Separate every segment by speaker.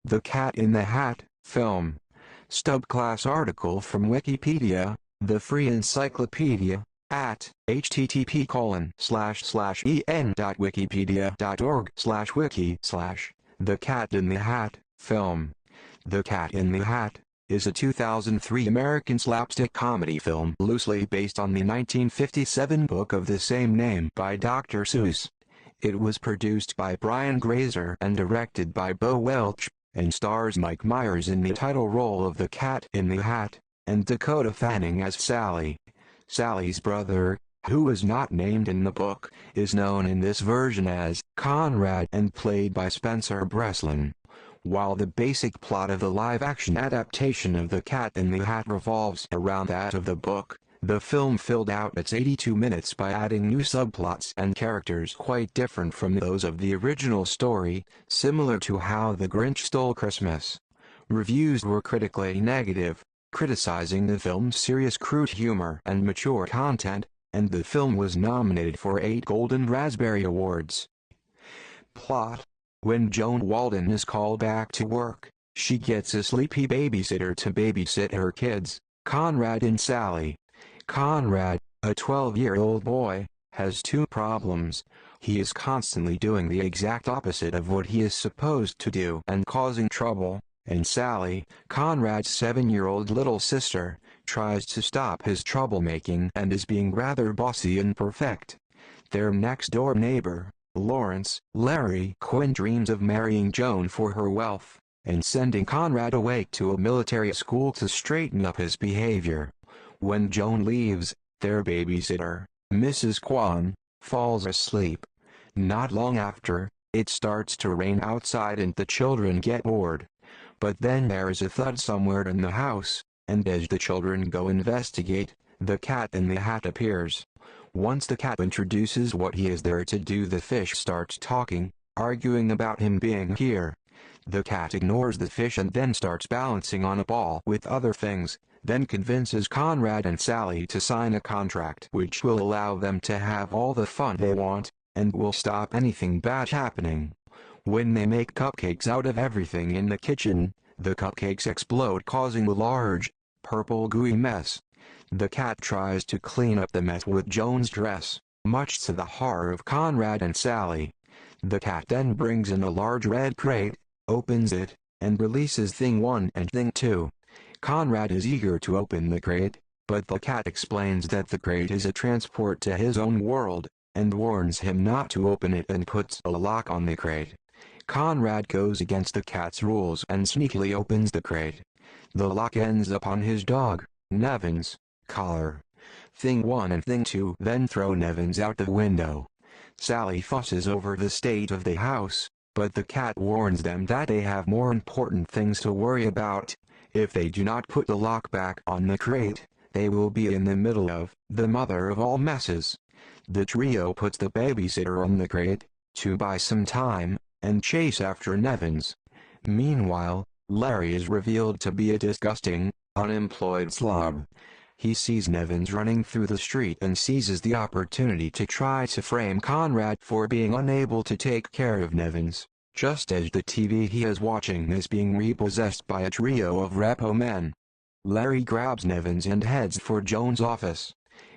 Speaker 1: The Cat in the Hat, film. Subclass article from Wikipedia, the free encyclopedia, at http://en.wikipedia.org/wiki/ The Cat in the Hat, film. The Cat in the Hat is a 2003 American slapstick comedy film loosely based on the 1957 book of the same name by Dr. Seuss. It was produced by Brian Grazer and directed by Bo Welch, and stars Mike Myers in the title role of the Cat in the Hat, and Dakota Fanning as Sally. Sally's brother, who is not named in the book, is known in this version as Conrad and played by Spencer Breslin. While the basic plot of the live-action adaptation of The Cat in the Hat revolves around that of the book, the film filled out its 82 minutes by adding new subplots and characters quite different from those of the original story, similar to How the Grinch Stole Christmas. Reviews were critically negative, criticizing the film's serious crude humor and mature content, and the film was nominated for 8 Golden Raspberry Awards. Plot: when Joan Walden is called back to work, she gets a sleepy babysitter to babysit her kids, Conrad and Sally. Conrad, a 12-year-old boy, has 2 problems. He is constantly doing the exact opposite of what he is supposed to do and causing trouble, and Sally, Conrad's 7-year-old little sister, tries to stop his troublemaking and is being rather bossy and perfect. Their next-door neighbor, Lawrence, Larry Quinn, dreams of marrying Joan for her wealth, and sending Conrad away to a military school to straighten up his behavior. When Joan leaves, their babysitter, Mrs. Kwan, falls asleep. Not long after, it starts to rain outside and the children get bored. But then there is a thud somewhere in the house, and as the children go investigate, the Cat in the Hat appears. Once the cat introduces what he is there to do, the fish starts talking, arguing about him being here. The cat ignores the fish and then starts balancing on a ball with other things, then convinces Conrad and Sally to sign a contract which will allow them to have all the fun they want, and will stop anything bad happening. When they make cupcakes out of everything in the kitchen, the cupcakes explode, causing a large, purple gooey mess. The cat tries to clean up the mess with Joan's dress, much to the horror of Conrad and Sally. The cat then brings in a large red crate, opens it, and releases Thing 1 and Thing 2. Conrad is eager to open the crate, but the cat explains that the crate is a transport to his own world, and warns him not to open it and puts a lock on the crate. Conrad goes against the cat's rules and sneakily opens the crate. The lock ends up on his dog, Nevin's, collar. Thing 1 and Thing 2 then throw Nevins out the window. Sally fusses over the state of the house, but the cat warns them that they have more important things to worry about. If they do not put the lock back on the crate, they will be in the middle of the mother of all messes. The trio puts the babysitter on the crate, to buy some time, and chase after Nevins. Meanwhile, Larry is revealed to be a disgusting, unemployed slob. He sees Nevins running through the street and seizes the opportunity to try to frame Conrad for being unable to take care of Nevins, just as the TV he is watching is being repossessed by a trio of repo men. Larry grabs Nevins and heads for Joan's office.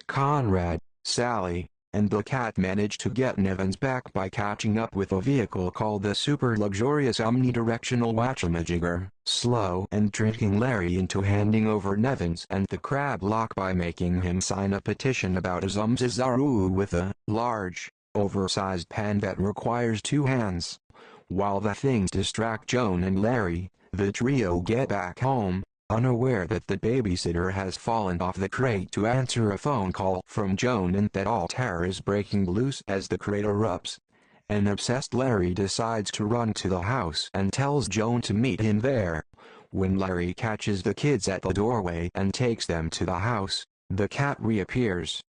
Speaker 1: Conrad, Sally, and the cat manage to get Nevins back by catching up with a vehicle called the super luxurious omnidirectional Whatchamajigger, slow and tricking Larry into handing over Nevins and the crab lock by making him sign a petition about a Zumzazaru with a large, oversized pen that requires 2 hands. While the things distract Joan and Larry, the trio get back home, unaware that the babysitter has fallen off the crate to answer a phone call from Joan and that all terror is breaking loose as the crate erupts. An obsessed Larry decides to run to the house and tells Joan to meet him there. When Larry catches the kids at the doorway and takes them to the house, the cat reappears.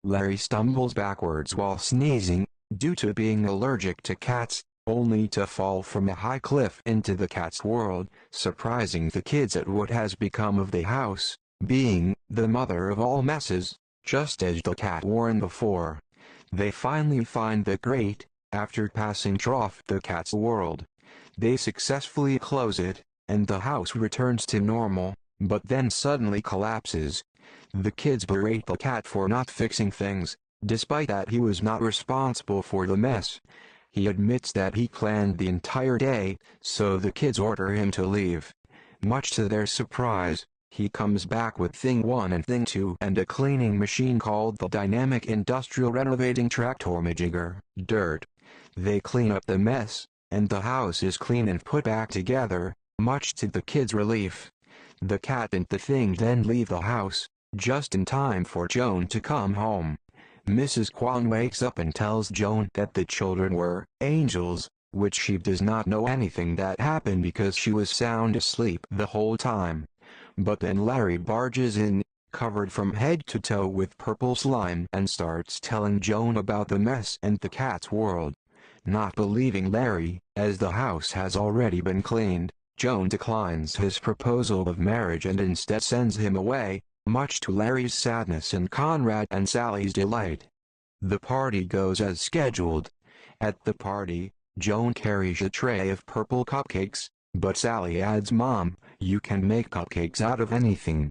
Speaker 1: Larry stumbles backwards while sneezing, due to being allergic to cats, only to fall from a high cliff into the cat's world, surprising the kids at what has become of the house, being the mother of all messes, just as the cat warned before. They finally find the crate, after passing through the cat's world. They successfully close it, and the house returns to normal, but then suddenly collapses. The kids berate the cat for not fixing things, despite that he was not responsible for the mess. He admits that he planned the entire day, so the kids order him to leave. Much to their surprise, he comes back with Thing 1 and Thing 2 and a cleaning machine called the Dynamic Industrial Renovating Tractormajigger, Dirt. They clean up the mess, and the house is clean and put back together, much to the kids' relief. The cat and the thing then leave the house, just in time for Joan to come home. Mrs. Kwan wakes up and tells Joan that the children were angels, which she does not know anything that happened because she was sound asleep the whole time. But then Larry barges in, covered from head to toe with purple slime, and starts telling Joan about the mess and the cat's world. Not believing Larry, as the house has already been cleaned, Joan declines his proposal of marriage and instead sends him away, much to Larry's sadness and Conrad and Sally's delight. The party goes as scheduled. At the party, Joan carries a tray of purple cupcakes, but Sally adds, "Mom, you can make cupcakes out of anything."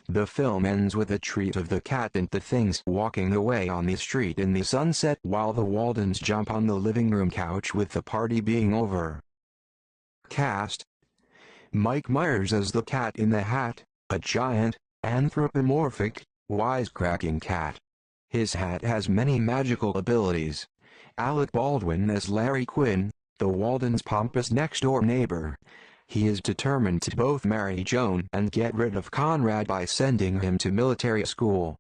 Speaker 1: The film ends with a treat of the cat and the things walking away on the street in the sunset while the Waldens jump on the living room couch with the party being over. Cast: Mike Myers as the Cat in the Hat, a giant, anthropomorphic, wisecracking cat. His hat has many magical abilities. Alec Baldwin as Larry Quinn, the Waldens' pompous next-door neighbor. He is determined to both marry Joan and get rid of Conrad by sending him to military school.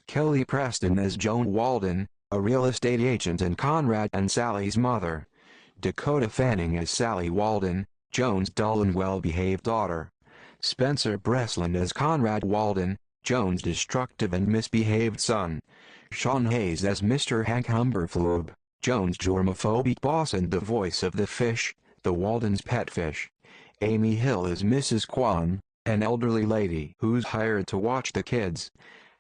Speaker 1: Kelly Preston as Joan Walden, a real estate agent and Conrad and Sally's mother. Dakota Fanning as Sally Walden, Joan's dull and well-behaved daughter. Spencer Breslin as Conrad Walden, Joan's destructive and misbehaved son. Sean Hayes as Mr. Hank Humberfloob, Joan's germophobic boss and the voice of the fish, the Waldens' pet fish. Amy Hill as Mrs. Kwan, an elderly lady who's hired to watch the kids.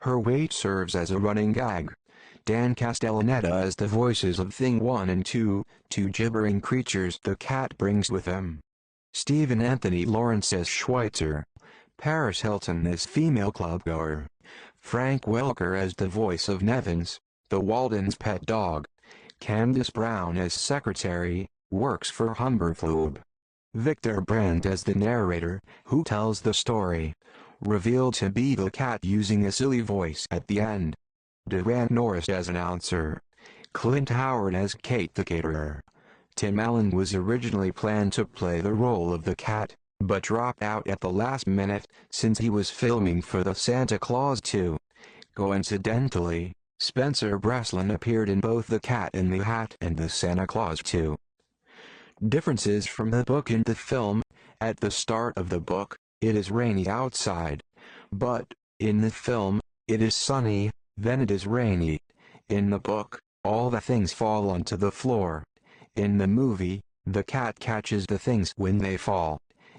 Speaker 1: Her weight serves as a running gag. Dan Castellaneta as the voices of Thing 1 and 2, two gibbering creatures the cat brings with him. Stephen Anthony Lawrence as Schweitzer. Paris Hilton as female clubgoer. Frank Welker as the voice of Nevins, the Waldens' pet dog. Candace Brown as secretary, works for Humberfloob. Victor Brandt as the narrator, who tells the story. Revealed to be the cat using a silly voice at the end. Duran Norris as announcer. Clint Howard as Kate the caterer. Tim Allen was originally planned to play the role of the cat, but dropped out at the last minute since he was filming for the Santa Claus 2. Coincidentally, Spencer Breslin appeared in both The Cat in the Hat and the Santa Claus 2. Differences from the book and the film: at the start of the book, it is rainy outside. But, in the film, it is sunny, then it is rainy. In the book, all the things fall onto the floor. In the movie, the cat catches the things when they fall.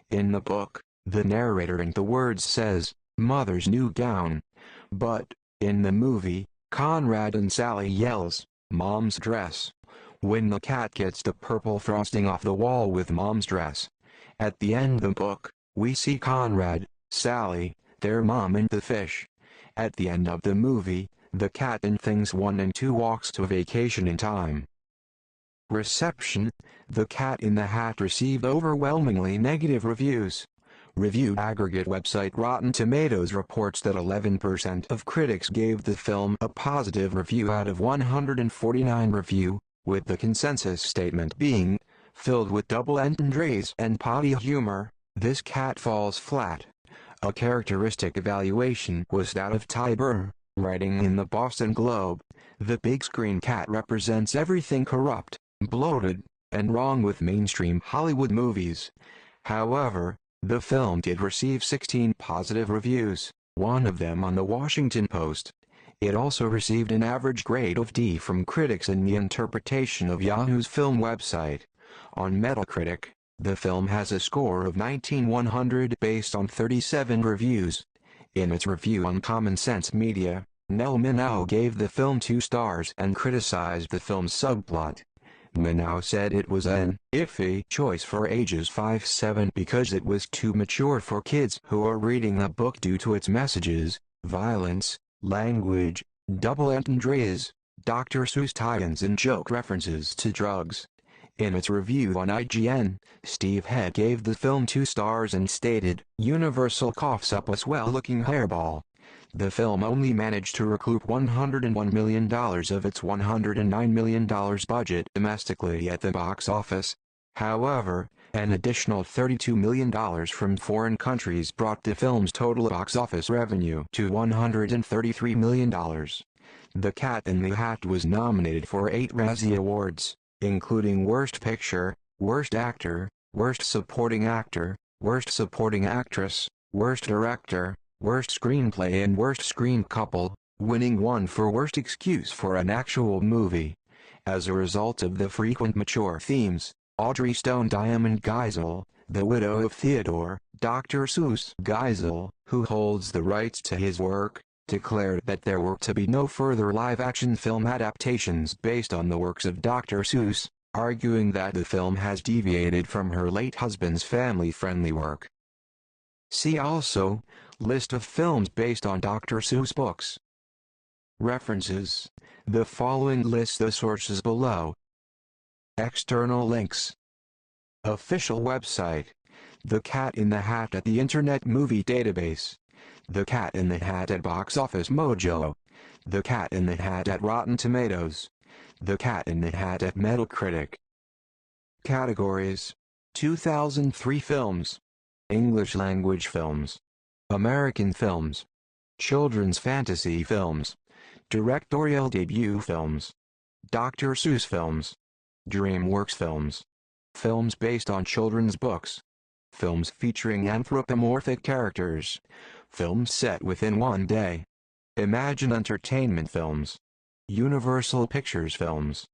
Speaker 1: In the book, the narrator in the words says, "Mother's new gown." But, in the movie, Conrad and Sally yells, "Mom's dress," when the cat gets the purple frosting off the wall with Mom's dress. At the end of the book, we see Conrad, Sally, their mom and the fish. At the end of the movie, the cat in Things 1 and 2 walks to vacation in time. Reception: The Cat in the Hat received overwhelmingly negative reviews. Review aggregate website Rotten Tomatoes reports that 11% of critics gave the film a positive review out of 149 review, with the consensus statement being, "Filled with double entendres and potty humor, this cat falls flat." A characteristic evaluation was that of Ty Burr, writing in the Boston Globe, "The big screen cat represents everything corrupt, bloated, and wrong with mainstream Hollywood movies." However, the film did receive 16 positive reviews, one of them on the Washington Post. It also received an average grade of D from critics in the interpretation of Yahoo's film website. On Metacritic, the film has a score of 19/100 based on 37 reviews. In its review on Common Sense Media, Nell Minow gave the film 2 stars and criticized the film's subplot. Manow said it was an iffy choice for ages 5-7 because it was too mature for kids who are reading the book due to its messages, violence, language, double entendres, Dr. Seuss tie-ins and joke references to drugs. In its review on IGN, Steve Head gave the film 2 stars and stated, "Universal coughs up a swell-looking hairball." The film only managed to recoup $101 million of its $109 million budget domestically at the box office. However, an additional $32 million from foreign countries brought the film's total box office revenue to $133 million. The Cat in the Hat was nominated for 8 Razzie Awards, including Worst Picture, Worst Actor, Worst Supporting Actor, Worst Supporting Actress, Worst Director, Worst Screenplay and Worst Screen Couple, winning 1 for Worst Excuse for an Actual Movie. As a result of the frequent mature themes, Audrey Stone Diamond Geisel, the widow of Theodore, Dr. Seuss Geisel, who holds the rights to his work, declared that there were to be no further live-action film adaptations based on the works of Dr. Seuss, arguing that the film has deviated from her late husband's family-friendly work. See also, List of films based on Dr. Seuss books. References. The following lists the sources below. External links. Official website. The Cat in the Hat at the Internet Movie Database. The Cat in the Hat at Box Office Mojo. The Cat in the Hat at Rotten Tomatoes. The Cat in the Hat at Metacritic. Categories. 2003 films. English language films. American films. Children's fantasy films. Directorial debut films. Dr. Seuss films. DreamWorks films. Films based on children's books. Films featuring anthropomorphic characters. Films set within one day. Imagine Entertainment films. Universal Pictures films.